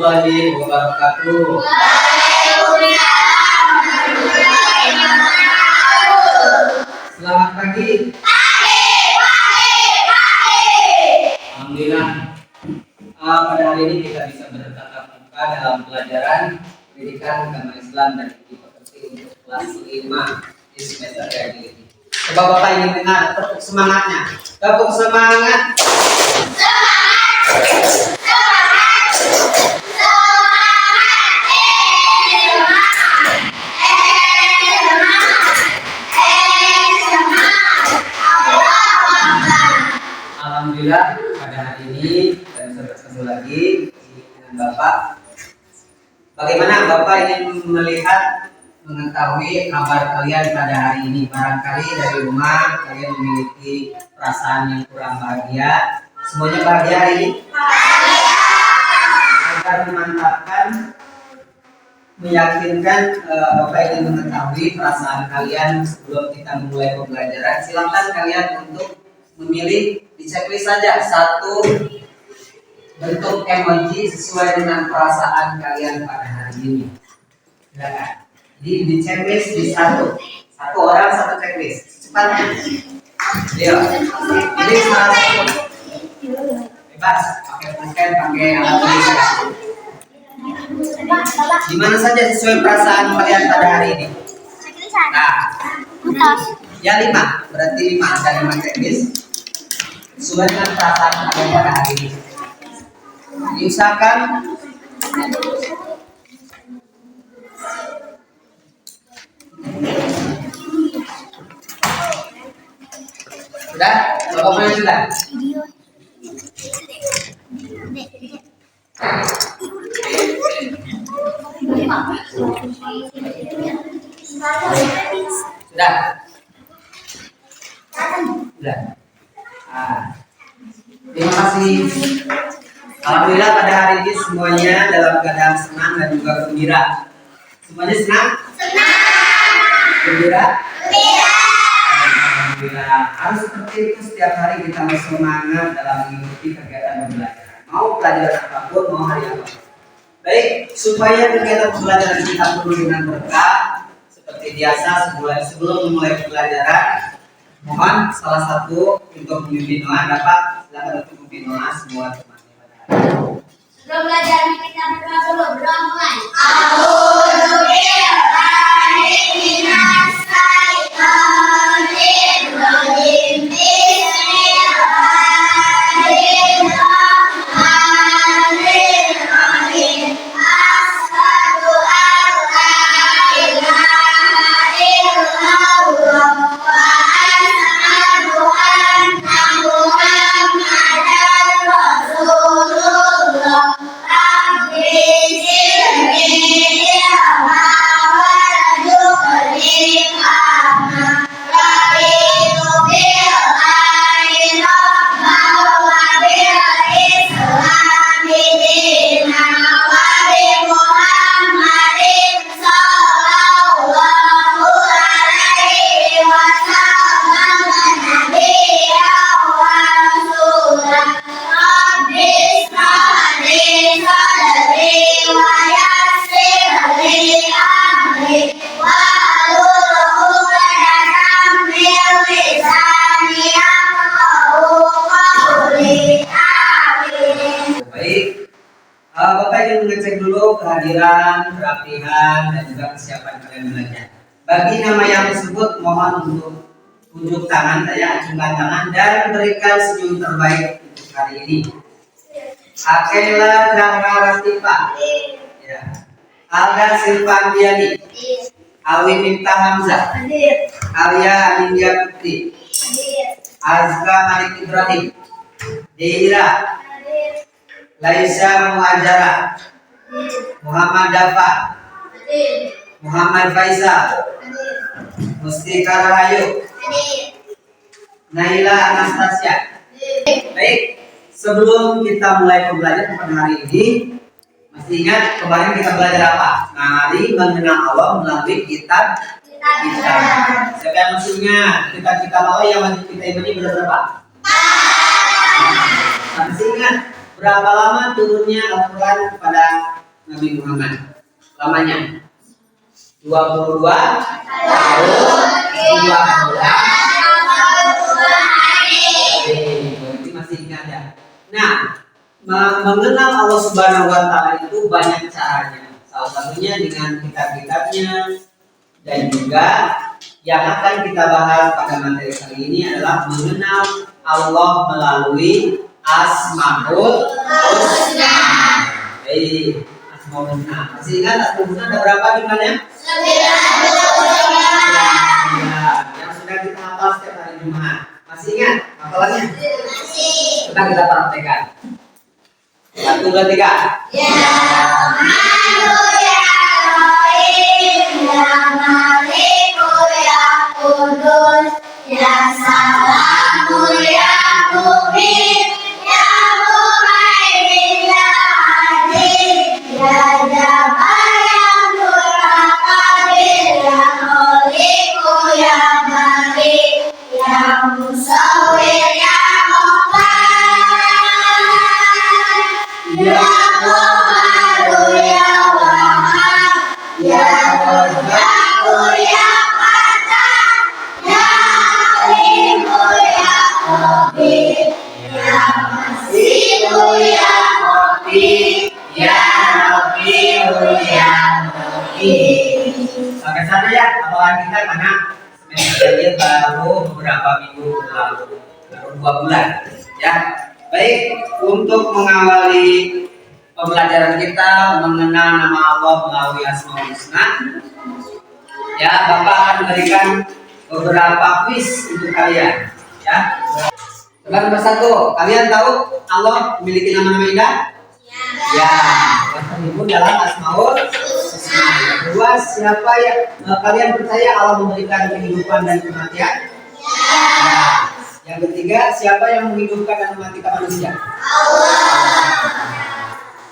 warahmatullahi wabarakatuh. Selamat pagi. Alhamdulillah. Pada hari ini kita bisa bertatap muka dalam pelajaran pendidikan agama Islam dan pekerti untuk kelas 5 di semester yang ini. Coba Bapak ingin dengar tepuk semangatnya. Tepuk semangat. Alhamdulillah pada hari ini kita bisa bertemu lagi dengan Bapak. Bagaimana Bapak ingin melihat, mengetahui kabar kalian pada hari ini? Barangkali dari rumah kalian memiliki perasaan yang kurang bahagia. Semuanya bahagia hari ini? Agar memantapkan, meyakinkan Bapak ingin mengetahui perasaan kalian sebelum kita memulai pembelajaran. Silakan kalian untuk memilih di checklist saja satu bentuk emoji sesuai dengan perasaan kalian pada hari ini. Silakan. Jadi di checklist di satu orang satu checklist. Cepat. Ayo. Jadi salah satu bebas pakai pulpen, pakai alat tulis. Di mana saja sesuai perasaan kalian pada hari ini. Nah, ya 5, berarti 5 ada 5 checklist sesuai dengan perasaan kalian pada hari ini. Diusahakan sudah, Bapak mulai sudah. Sudah. Sudah. Terima kasih. Alhamdulillah pada hari ini semuanya dalam keadaan senang dan juga gembira. Semuanya senang? Senang. Gembira? Gembira. Alhamdulillah. Harus seperti itu setiap hari kita bersemangat dalam mengikuti kegiatan pembelajaran. Mau pelajaran apapun, mau hari apapun. Baik, supaya kegiatan pembelajaran kita penuh dengan berkah, seperti biasa sebelum memulai pembelajaran, mohon salah satu untuk memimpin doa dapat silakan untuk memimpin doa semua teman-teman pada hari ini. Sebelum belajar kita berdoa dulu, berdoa mulai. Bapak ingin mengecek dulu kehadiran, kerapihan, dan juga kesiapan kalian belajar. Bagi nama yang tersebut, mohon untuk tunjuk tangan saya, acungkan tangan, dan berikan senyum terbaik untuk hari ini. Akela Zahra Latifah, ya. Alga Silvandiani, Awi Minta Hamzah, Alia Anindya Putri, Azka Malik Ibrahim, Deira, Laisa Muhajara, Muhammad Dafa, Muhammad Faisal, Mustika Rahayu, Naila Anastasia. Baik, sebelum kita mulai pembelajaran pada hari ini, masih ingat kemarin kita belajar apa? Mari mengenal Allah melalui kitab. Siapa yang masih ingat kitab Allah yang wajib kita imani berapa? Masih ingat? Berapa lama turunnya Al-Quran kepada Nabi Muhammad? Lamanya 22 tahun 2 bulan. Berarti masih ingat ya. Nah, mengenal Allah Subhanahu wa taala itu banyak caranya. Salah satunya dengan kitab-kitabnya, dan juga yang akan kita bahas pada materi kali ini adalah mengenal Allah melalui Asmaul Husna. Asmaul Husna. Masih ingat Asmaul Husna ada berapa jumlahnya? 9. Yang sudah kita hafal setiap hari Jumat. Masih ingat hafalannya? Masih. Kita praktekkan. 1, 2, 3. Ya Manu ya Rahim ya Maliku ya Kudus ya Salamu ya Mu'min ya Muhaimin ya Aziz ya Jabbar ya Murakabil ya Khaliqu ya Bari ya Musawwir ya Ya Muhammad ya Wahab ya Razzaq ya Fattah ya Alimu ya Khabir ya Masihu ya Rabbi ya Rabbihu ya Mu'min. Sampai sana ya hafalan kita karena semester ini baru beberapa minggu lalu, baru 2 bulan ya. Baik, untuk mengawali pembelajaran kita mengenal nama Allah melalui Asmaul Husna, ya Bapak akan memberikan beberapa kuis untuk kalian. Ya, coba nomor 1, kalian tahu Allah memiliki nama-nama indah? Ya, yang terhimpun dalam Asmaul Husna. Kedua, siapa yang kalian percaya Allah memberikan kehidupan dan kematian? Ya. Yang ketiga, siapa yang menghidupkan dan mematikan manusia? Allah.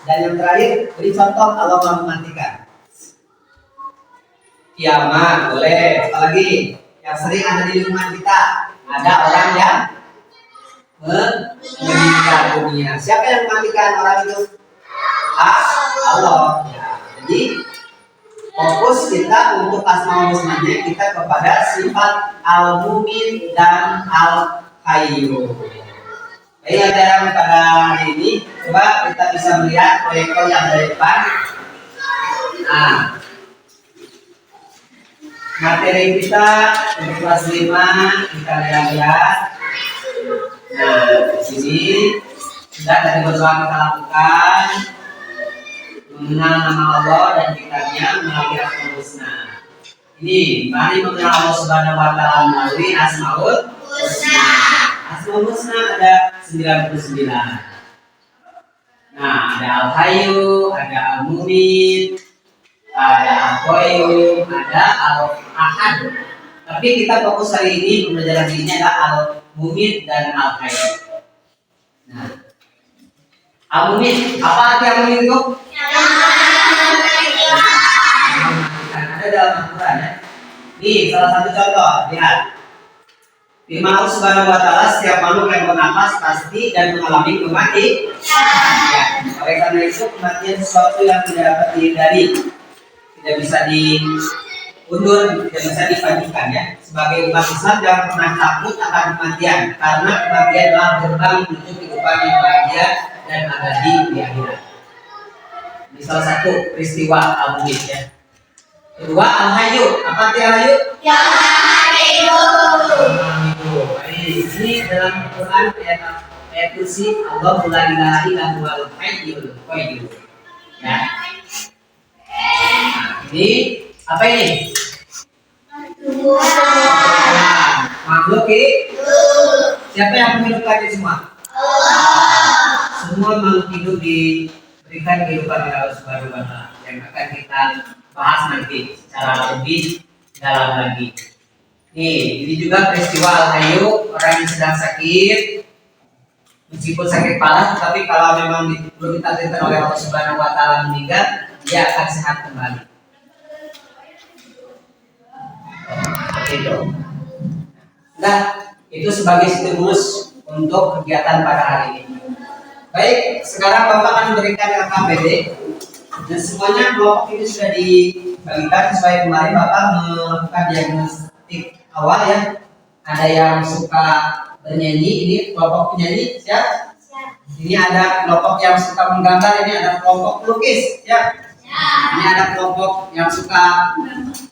Dan yang terakhir, beri contoh Allah mematikan. Kiamat, boleh. Apalagi yang sering ada di lingkungan kita, ada orang yang meninggal dunia. Siapa yang mematikan orang itu? Allah. Ya. Jadi fokus kita untuk Asmaul Husna-nya kita kepada sifat Al-Mumin dan Al-Hayyu. Baik, ajaran pada hari ini coba kita bisa melihat proyektor yang dari depan. Nah, materi kita untuk kelas 5 kita lihat. Nah, di sini sudah tadi berdoa kita lakukan mengenal nama Allah dan kitabnya melalui Asmaul Husna. Ini mari mengenal Allah Subhanahu wa taala melalui Asmaul Husna. Asmaul Husna ada 99. Nah, ada Al-Hayyu, ada Al-Mumin, ada Al-Qayyum, ada Al-Ahad. Tapi kita fokus hari ini pembelajaran ini adalah Al-Mumin dan Al-Hayyu. Nah, Al-Mumin, apa arti Al-Mumin itu? Ada dalam Al-Quran ya. Nih, salah satu contoh, lihat. Firman Allah Subhanahu wa taala, setiap makhluk yang bernapas pasti dan mengalami kematian. Ya. Oleh karena itu, kematian sesuatu yang tidak dapat dihindari, tidak bisa diundur, tidak bisa dipastikan ya. Sebagai umat Islam jangan pernah takut akan kematian, karena kematian adalah gerbang menuju kehidupan yang bahagia dan abadi di akhirat. Ini salah satu peristiwa Al-Mumin ya. Kedua, Al-Hayyu. Apa arti Al-Hayyu? Yang hidup. Ini dalam Quran ayat kursi Allah la ilaha illa huwal hayyul qayyum. Ya. Nah, ini apa ini? Makhluk hidup. Siapa yang menghidupkannya semua? Allah. Semua makhluk hidup diberikan kehidupan oleh Allah Subhanahu wa taala yang akan kita bahas nanti secara lebih dalam lagi. Nih, ini juga peristiwa Al-Hayyu, orang yang sedang sakit, meskipun sakit parah, tetapi kalau memang belum ditakdirkan oleh Allah Subhanahu wa taala meninggal, dia akan sehat kembali. Seperti itu. Nah, itu sebagai stimulus untuk kegiatan pada hari ini. Baik, sekarang Bapak akan memberikan KKBD dan semuanya kelompok ini sudah dibagikan sesuai kemarin Bapak melakukan diagnostik awal ya. Ada yang suka bernyanyi, ini kelompok penyanyi, siap? Ini ada kelompok yang suka menggambar, ini ada kelompok pelukis, ya. Ini ada kelompok yang suka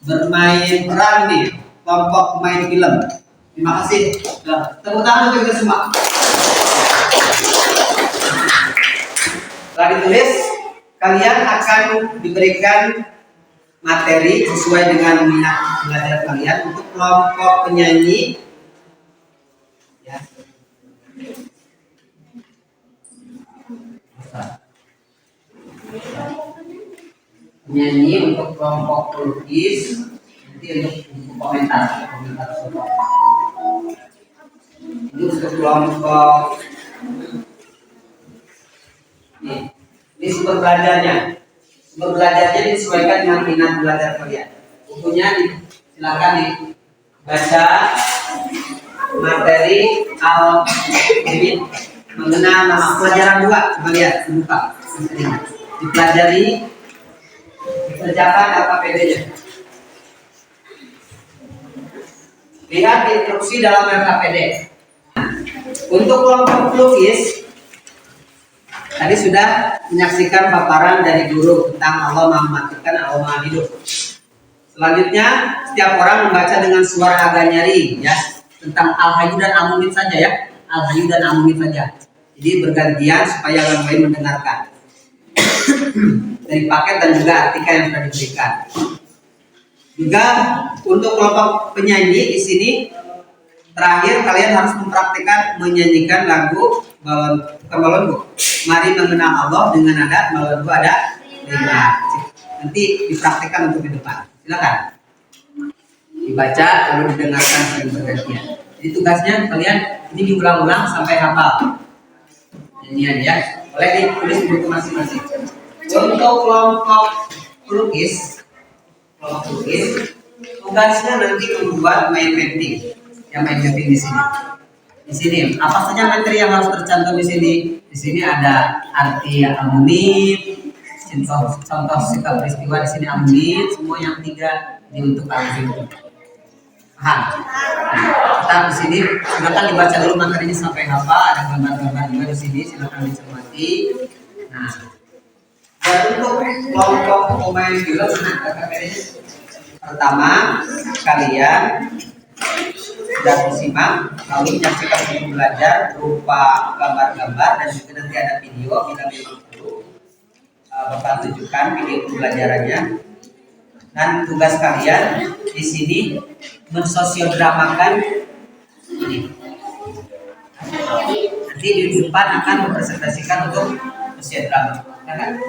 bermain peran nih, kelompok pemain film. Terima kasih. Tepuk tangan untuk kita semua. Setelah ditulis, kalian akan diberikan materi sesuai dengan minat belajar kalian. Untuk kelompok penyanyi, ya. Penyanyi untuk kelompok pelukis, nanti untuk komentar. Ini untuk kelompok ini sumber belajarnya. Sumber belajarnya disesuaikan dengan minat belajar kalian. Bukunya silakan dibaca materi al-Ibn mengenal nama pelajaran 2. Coba lihat, buka. Dipelajari, dikerjakan LKPD-nya. Lihat instruksi dalam LKPD. Untuk kelompok pelukis, tadi sudah menyaksikan paparan dari guru tentang Allah Maha Mematikan, Allah Maha Hidup. Selanjutnya, setiap orang membaca dengan suara agak nyeri, ya, tentang Al-Hayyu dan Al-Mumit saja ya, Al-Hayyu dan Al-Mumit saja. Jadi bergantian supaya orang lain mendengarkan dari paket dan juga artikel yang sudah diberikan. Juga untuk kelompok penyanyi di sini, terakhir kalian harus mempraktikkan menyanyikan lagu balon. Mari mengenal Allah dengan nada balon ada 5. Nanti dipraktikkan untuk di depan. Silakan dibaca lalu didengarkan saling bergantian. Jadi tugasnya kalian ini diulang-ulang sampai hafal nyanyian ya. Boleh ditulis di buku masing-masing. Untuk kelompok pelukis, tugasnya nanti membuat main painting. Yang main painting di sini. Di sini apa saja materi yang harus tercantum di sini? Di sini ada arti al-mumit, contoh sikap peristiwa di sini al-mumit, semua yang 3 untuk al-mumit. Paham? Nah, di sini silakan dibaca dulu materinya sampai hafal, ada gambar-gambar juga di sini, silakan dicermati. Nah, dan untuk kelompok pemain film, pertama kalian sudah disimak, lalu menyaksikan video belajar berupa gambar-gambar dan juga nanti ada video bila memang perlu Bapak tunjukkan video pembelajarannya. Dan tugas kalian di sini mensosiodramakan ini. Nanti di depan akan mempresentasikan untuk sosiodrama. Kan?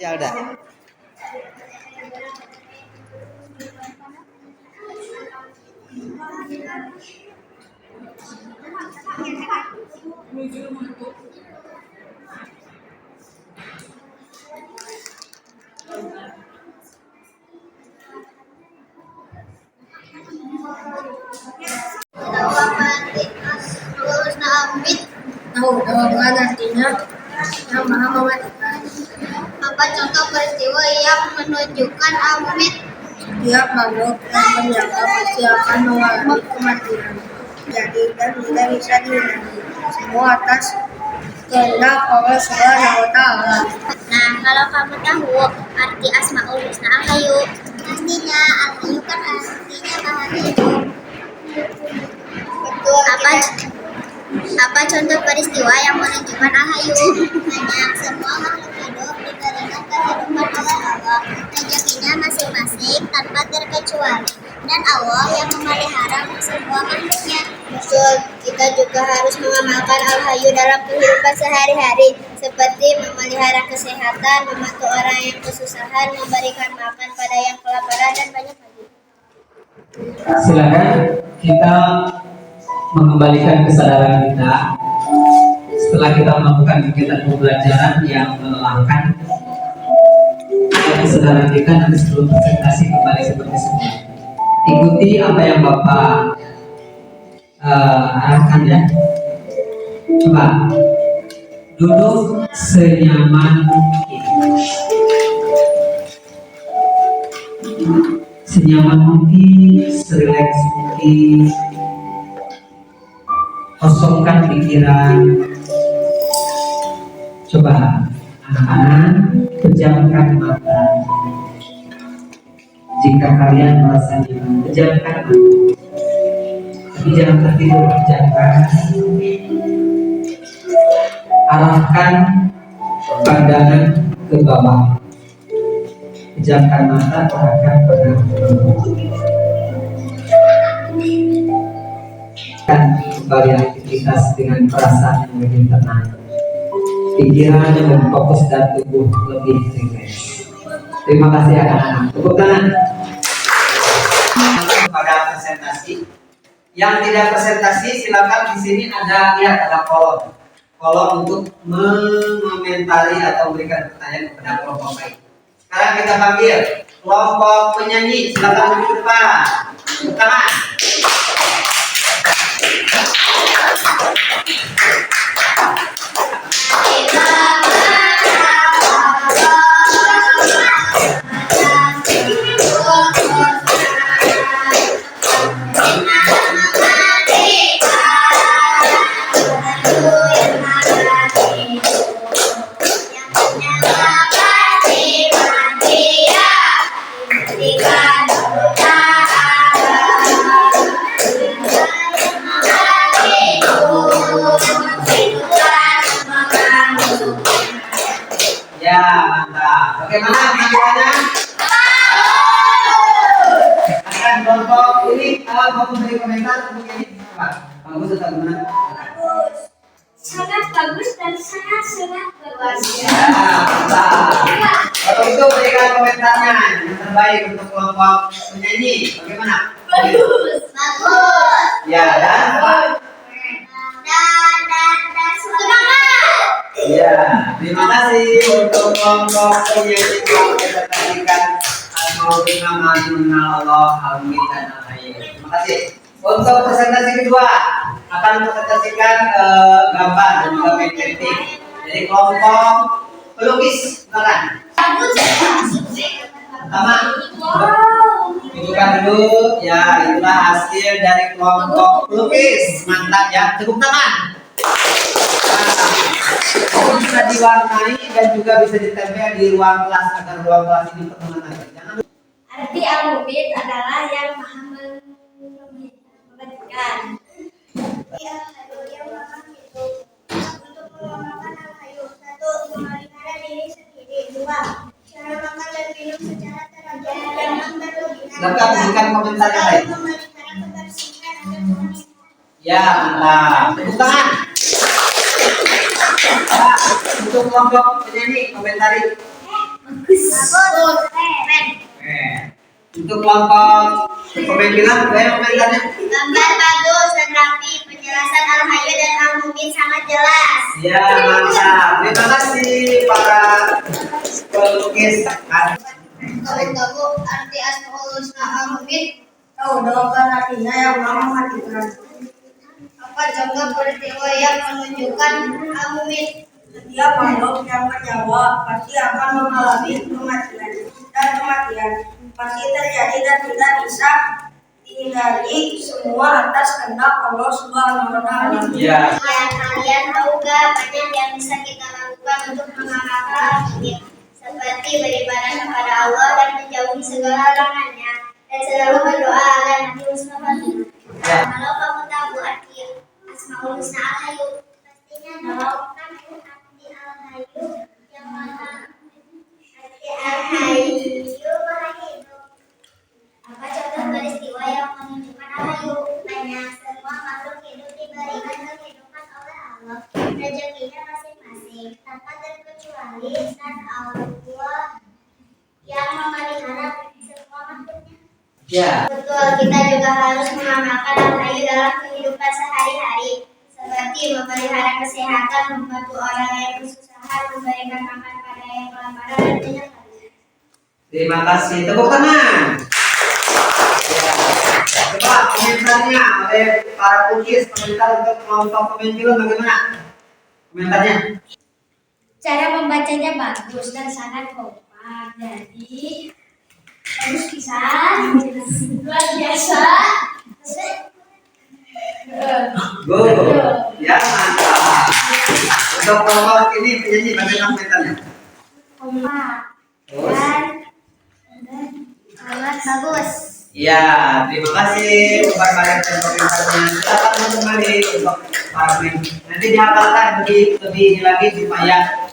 Ya udah. Tahu artinya yang Maha Mematikan. Apa contoh peristiwa yang menunjukkan al-mumit? Setiap makhluk yang menyangka pasti akan mengalami kematian. Jadi dan tidak bisa dihindari. Semua atas kehendak Allah Subhanahu wa Ta'ala. Nah, kalau kamu tahu arti Asmaul Husna Al-Hayyu, pastinya Al-Hayyu kan artinya Maha Hidup. Apa contoh peristiwa yang menunjukkan Al-Hayyu? Hanya semua makhluk hidup diberikan kehidupan oleh Allah, rezekinya masing-masing tanpa terkecuali. dan Allah yang memelihara semua makhluknya. Betul, kita juga harus mengamalkan Al-Hayyu dalam kehidupan sehari-hari, seperti memelihara kesehatan, membantu orang yang kesusahan, memberikan makan pada yang kelaparan, dan banyak lagi. Silakan kita mengembalikan kesadaran kita setelah kita melakukan kegiatan pembelajaran yang melelahkan. Kesadaran kita nanti sebelum presentasi kembali seperti semula. Ikuti apa yang Bapak arahkan ya. Coba duduk senyaman mungkin. Senyaman mungkin, serileks mungkin. Kosongkan pikiran. Coba anak-anak pejamkan mata. Jika kalian merasa nyaman, pejamkan mata. Tapi jangan tertidur, pejamkan. Arahkan pandangan ke bawah. Pejamkan mata, arahkan pandangan ke bawah. Dan kembali aktivitas dengan perasaan yang lebih tenang. Pikiran yang lebih fokus dan tubuh lebih rileks. Terima kasih anak-anak. Tepuk tangan. Pada presentasi. Yang tidak presentasi silakan di sini ada kolom. Kolom untuk mengomentari atau memberikan pertanyaan kepada kelompok lain. Sekarang kita panggil kelompok penyanyi. Silakan maju ke depan. Tepuk tangan. Ya, mantap. Bagaimana penampilannya? Akan kelompok ini mau memberi komentar untuk ini apa? Bagus atau gimana? Bagus. Sangat bagus dan sangat bagus. Ya, mantap. Kalau itu berikan komentarnya yang terbaik untuk kelompok penyanyi. Bagaimana? Bagus. Bagus. Ya, dan Semangat. ya, terima kasih untuk kelompok penyanyi yang mempresentasikan Al-Maulid Allah, Al-Mid dan Al-Hayy. Terima kasih. Untuk presentasi kedua akan mempresentasikan gambar dan juga main painting. Jadi kelompok pelukis, silakan. Pertama, tunjukkan dulu. Ya, itulah hasil dari kelompok pelukis. Mantap ya, tepuk tangan. Bisa diwarnai dan juga bisa ditempel di ruang kelas agar ruang kelas ini penuh lagi. Jangan lupa. Arti Al-Mubin adalah yang maha memperhatikan. Yang maha hidup. Untuk mengamalkan Al-Hayyu, 1. Memelihara diri sendiri. 2. Cara makan dan minum secara teratur dan berlebihan. Silakan berikan komentar yang lain. Memelihara kebersihan agar Tuhan. Ya, mantap. Tepuk tangan. Ya, untuk kelompok penyanyi komentari. Bagus. Keren. Untuk kelompok pemimpinan, komentarnya. Gambar bagus dan rapi. Penjelasan Al-Hayyu dan Al-Mubin sangat jelas. Ya, mantap. Terima kasih para pelukis. Kalau tahu arti Asmaul Husna Al-Mubin, tahu doakan artinya yang maha mematikan. Apa contoh peristiwa yang menunjukkan Al-Mubin? Setiap makhluk yang bernyawa pasti akan mengalami kematian dan kematian pasti terjadi dan tidak bisa dihindari semua atas kehendak Allah Subhanahu wa Ta'ala. Ya. Kalian tahu gak banyak yang bisa kita lakukan untuk mengamalkan Al-Mubin, seperti beribadah kepada Allah dan menjauhi segala larangannya dan selalu berdoa agar nanti husnul khotimah. Ya. Kalau kamu tahu arti Asmaul Husna Al-Hayyu, pastinya tahu arti Al-Hayyu yang maha arti Al-Hayyu maha hidup. Apa contoh peristiwa rezekinya masing-masing tanpa terkecuali dan Allah yang memelihara semua makhluknya. Ya. Betul, kita juga harus mengamalkan al-hayu dalam kehidupan sehari-hari, seperti memelihara kesehatan, membantu orang yang kesusahan, memberikan makan pada yang kelaparan, dan banyak lagi. Terima kasih. Tepuk tangan. Ya. Coba komentarnya oleh para pukis, komentar untuk kelompok pemain film bagaimana? Komentarnya. Cara membacanya bagus dan sangat kompak. Jadi harus bisa luar biasa. Go. Ya, mantap. Untuk kelompok ini penyanyi bagaimana komentarnya? Kompak Terus. dan sangat bagus. Ya, terima kasih buat kalian yang komentarnya. Silakan kembali untuk para pemain. Nanti dihafalkan lebih lagi supaya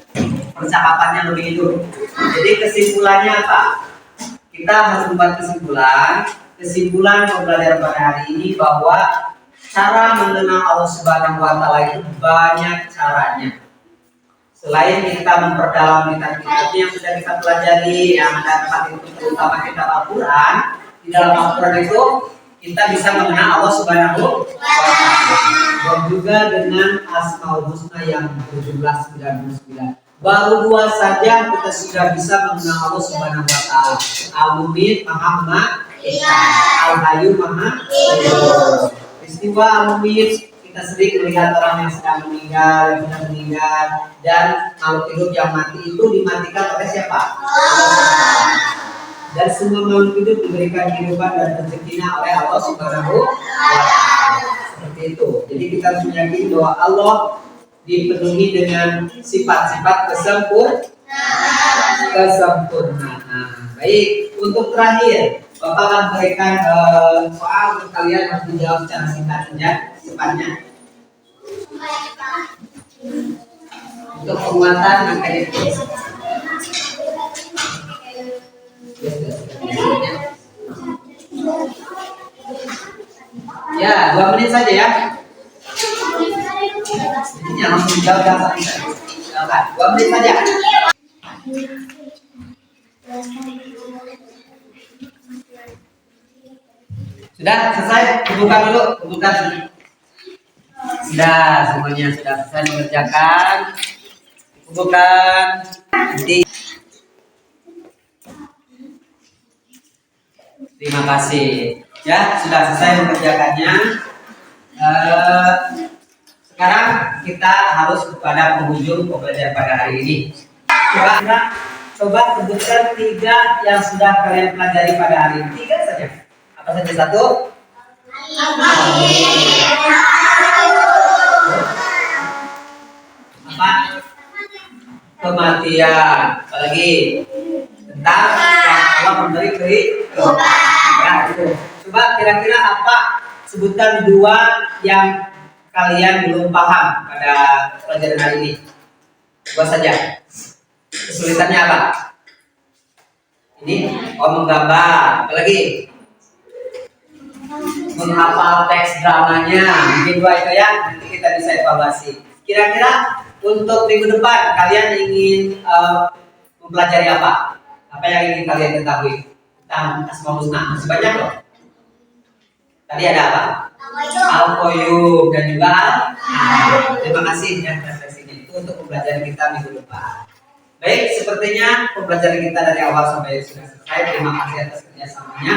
percakapannya lebih hidup. Jadi kesimpulannya apa? Kita harus membuat kesimpulan pembelajaran pada hari ini bahwa cara mengenal Allah Subhanahu wa Ta'ala itu banyak caranya. Selain kita memperdalam kitab-kitabnya yang sudah kita pelajari, yang ada 4 itu terutama kitab Al-Quran, di dalam Al-Quran itu kita bisa mengenal Allah Subhanahu wa Ta'ala, dan juga dengan Asmaul Husna yang berjumlah 99. Baru 2 saja kita sudah bisa mengenal Allah Subhanahu wa Ta'ala. Al-Mumit Maha Mengetahui, Al-Hayyu Maha Hidup. Peristiwa Al-Mumit, kita sering melihat orang yang sedang meninggal, yang sudah meninggal, dan makhluk hidup yang mati itu dimatikan oleh siapa? Dan semua makhluk hidup diberikan kehidupan dan rezekinya oleh Allah Subhanahu wa Ta'ala. Seperti itu. Jadi kita harus meyakini bahwa Allah dipenuhi dengan sifat-sifat kesempurnaan. Baik, untuk terakhir, Bapak akan berikan soal untuk kalian harus dijawab secara singkat saja, cepatnya. Untuk penguatan makanya. Ya, 2 menit saja ya. Ini langsung dijawab jangan sampai. 2 menit saja. Sudah selesai? Kumpulkan dulu, kumpulkan. Sudah, semuanya sudah selesai mengerjakan. Kumpulkan. Terima kasih. Ya, sudah selesai mengerjakannya. Sekarang kita harus kepada penghujung pembelajaran pada hari ini. Coba sebutkan 3 yang sudah kalian pelajari pada hari ini. 3 saja. Apa saja? 1. Apa? Kematian. Apalagi tentang yang Allah memberi kehidupan. Ya, itu. Coba kira-kira apa? Sebutkan 2 yang kalian belum paham pada pelajaran hari ini. 2 saja. Kesulitannya apa? Ini menggambar. Apa lagi? Menghafal teks dramanya. Mungkin 2 itu ya. Nanti kita bisa evaluasi. Kira-kira untuk minggu depan kalian ingin mempelajari apa? Apa yang ingin kalian ketahui tentang Asmaul Husna? Masih banyak loh. Tadi ada apa? Al-Qayyum dan juga terima kasih ya refleksinya itu untuk pembelajaran kita minggu depan. Baik, sepertinya pembelajaran kita dari awal sampai sudah selesai. Terima kasih atas kerjasamanya.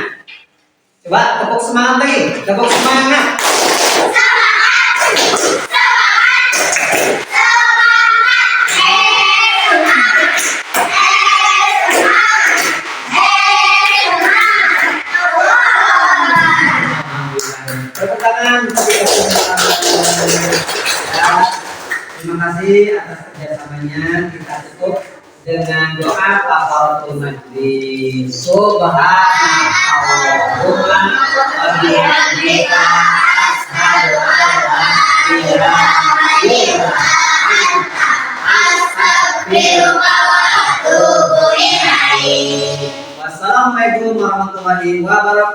Coba tepuk semangat lagi, tepuk semangat. Tepuk tangan. Terima kasih atas kerjasamanya. Kita tutup dengan doa kafaratul majlis. Subhanallahumma wa bihamdika asyhadu an la ilaha illa anta astaghfiruka wa atubu ilaik. Wassalamualaikum warahmatullahi wabarakatuh.